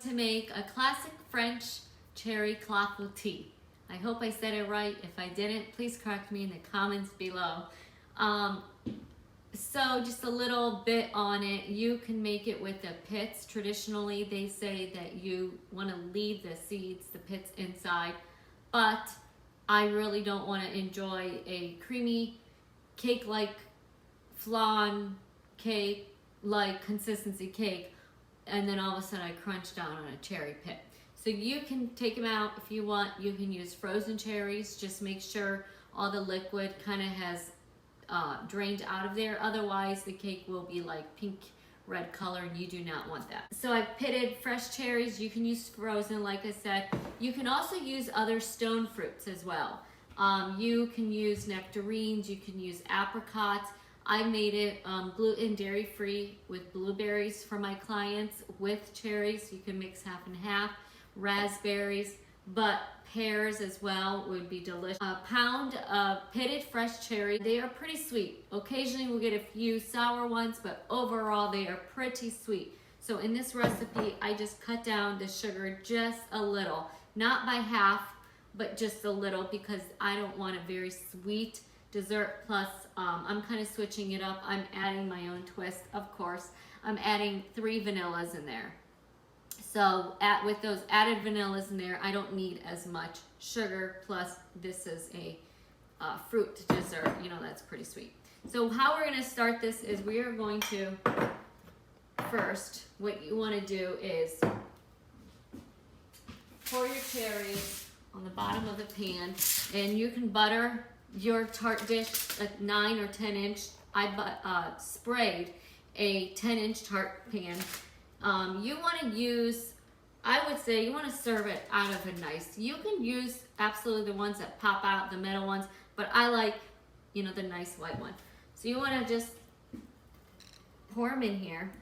To make a classic French cherry clafoutis. I hope I said it right. If I didn't, please correct me in the comments below. So just a little bit on it. You can make it with the pits. Traditionally, they say that you want to leave the seeds, the pits inside, but I really don't want to enjoy a creamy cake-like flan cake-like consistency cake and then all of a sudden I crunch down on a cherry pit. So you can take them out if you want. You can use frozen cherries. Just make sure all the liquid kind of has drained out of there. Otherwise the cake will be like pink red color and you do not want that. So I pitted fresh cherries. You can use frozen, like I said. You can also use other stone fruits as well. You can use nectarines, you can use apricots. I made it gluten dairy free with blueberries for my clients with cherries. You can mix half and half. Raspberries, but pears as well would be delicious. A pound of pitted fresh cherry. They are pretty sweet. Occasionally we'll get a few sour ones, but overall they are pretty sweet. So in this recipe, I just cut down the sugar just a little, not by half, but just a little because I don't want a very sweet dessert. Plus I'm kind of switching it up. I'm adding my own twist, of course. I'm adding 3 vanillas in there. So with those added vanillas in there, I don't need as much sugar. Plus this is a fruit dessert, you know, that's pretty sweet. So how we're gonna start this is we are going to, first, what you wanna do is pour your cherries on the bottom of the pan, and you can butter your tart dish at 9 or 10 inch. I sprayed a 10-inch tart pan. You want to use, I would say you want to serve it out of a nice, you can use absolutely the ones that pop out, the metal ones, but I like, you know, the nice white one. So you want to just pour them in here.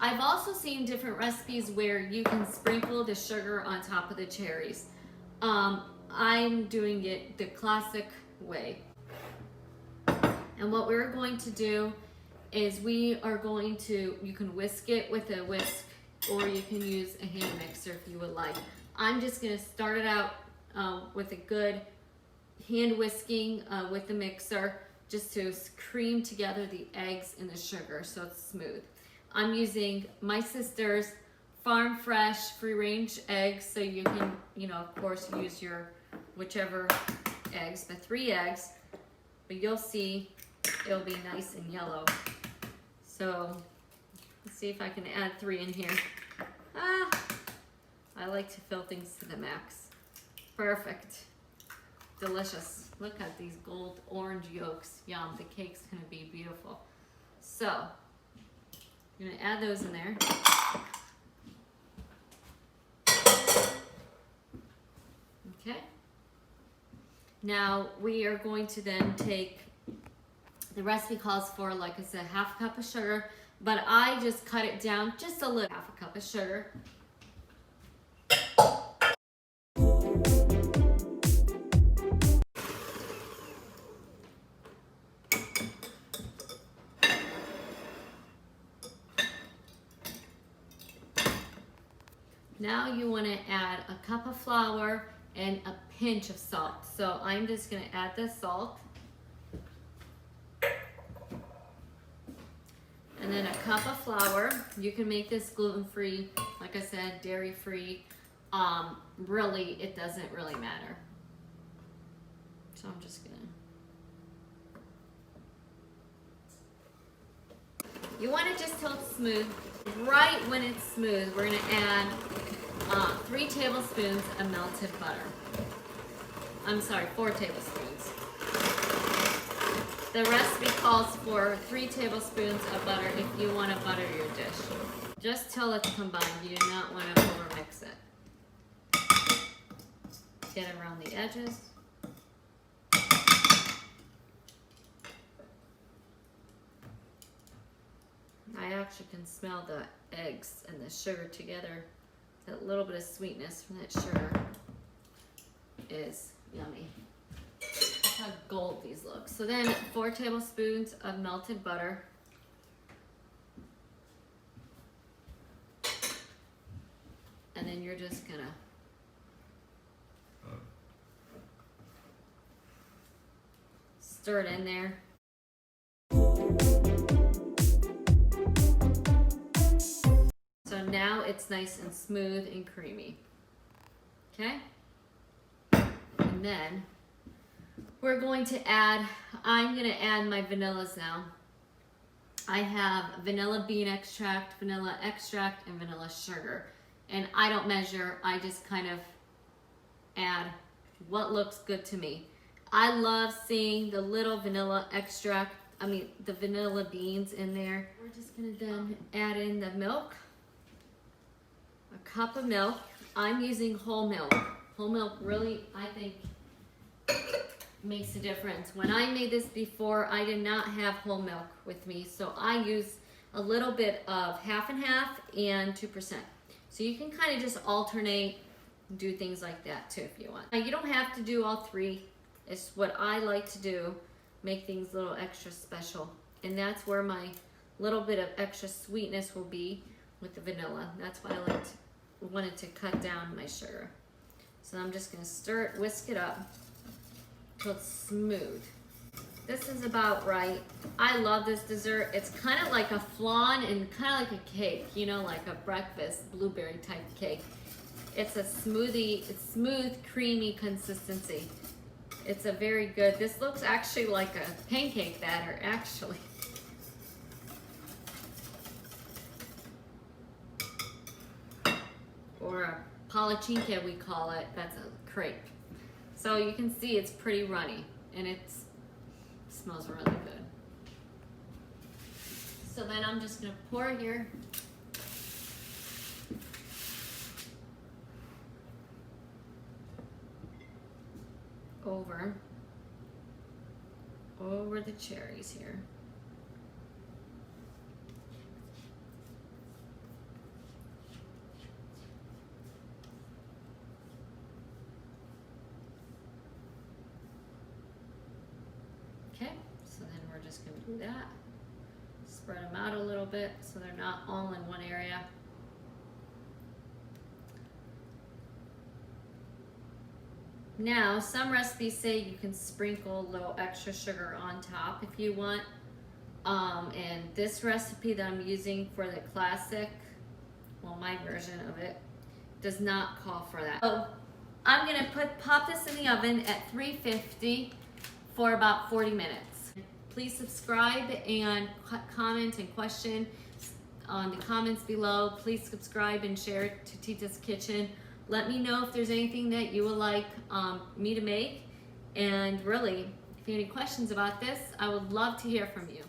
I've also seen different recipes where you can sprinkle the sugar on top of the cherries. I'm doing it the classic way. And what we're going to do is we are going to, you can whisk it with a whisk or you can use a hand mixer if you would like. I'm just going to start it out with a good hand whisking with the mixer just to cream together the eggs and the sugar so it's smooth. I'm using my sister's farm fresh free range eggs, so you can, you know, of course use your whichever eggs, the 3 eggs, but you'll see it'll be nice and yellow. So let's see if I can add 3 in here. I like to fill things to the max. Perfect. Delicious. Look at these gold orange yolks. Yum, the cake's gonna be beautiful. So I'm gonna add those in there. Okay. Now we are going to then take, the recipe calls for, like I said, half a cup of sugar, but I just cut it down just a little, half a cup of sugar. Now you want to add a cup of flour and a pinch of salt. So I'm just going to add the salt. And then a cup of flour. You can make this gluten-free, like I said, dairy-free. Really, it doesn't really matter. So I'm just going to... You want it just till it's smooth. Right when it's smooth, we're going to add 3 tablespoons of melted butter. I'm sorry, 4 tablespoons. The recipe calls for 3 tablespoons of butter if you want to butter your dish. Just till it's combined. You do not want to overmix it. Get around the edges. I actually can smell the eggs and the sugar together. That little bit of sweetness from that sugar is yummy. Look how gold these look. So then 4 tablespoons of melted butter. and then you're just gonna stir it in there. So now it's nice and smooth and creamy. Okay? And then we're going to add, I'm going to add my vanillas now. I have vanilla bean extract, and vanilla sugar. And I don't measure, I just kind of add what looks good to me. I love seeing the little vanilla extract, the vanilla beans in there. We're just gonna then add in the milk. A cup of milk. I'm using whole milk. Whole milk really, I think, makes a difference. When I made this before, I did not have whole milk with me, so I use a little bit of half and half and 2%. So you can kind of just alternate, do things like that too if you want. Now you don't have to do all three. It's what I like to do, make things a little extra special. And that's where my little bit of extra sweetness will be with the vanilla. That's why I wanted to cut down my sugar. So I'm just gonna stir it, whisk it up till it's smooth. This is about right. I love this dessert. It's kind of like a flan and kind of like a cake, you know, like a breakfast blueberry type cake. It's a smoothie, it's smooth, creamy consistency. It's a very good, this looks actually like a pancake batter, actually. Or a palatine, we call it. That's a crepe. So you can see it's pretty runny, and it smells really good. So then I'm just gonna pour here. Over the cherries here. Okay, so then we're just gonna do that. Spread them out a little bit so they're not all in one area. Now, some recipes say you can sprinkle a little extra sugar on top if you want. And this recipe that I'm using for the classic, well, my version of it, does not call for that. So I'm gonna pop this in the oven at 350 for about 40 minutes. Please subscribe and comment and question on the comments below. Please subscribe and share it to Tita's Kitchen. Let me know if there's anything that you would like me to make. And really, if you have any questions about this, I would love to hear from you.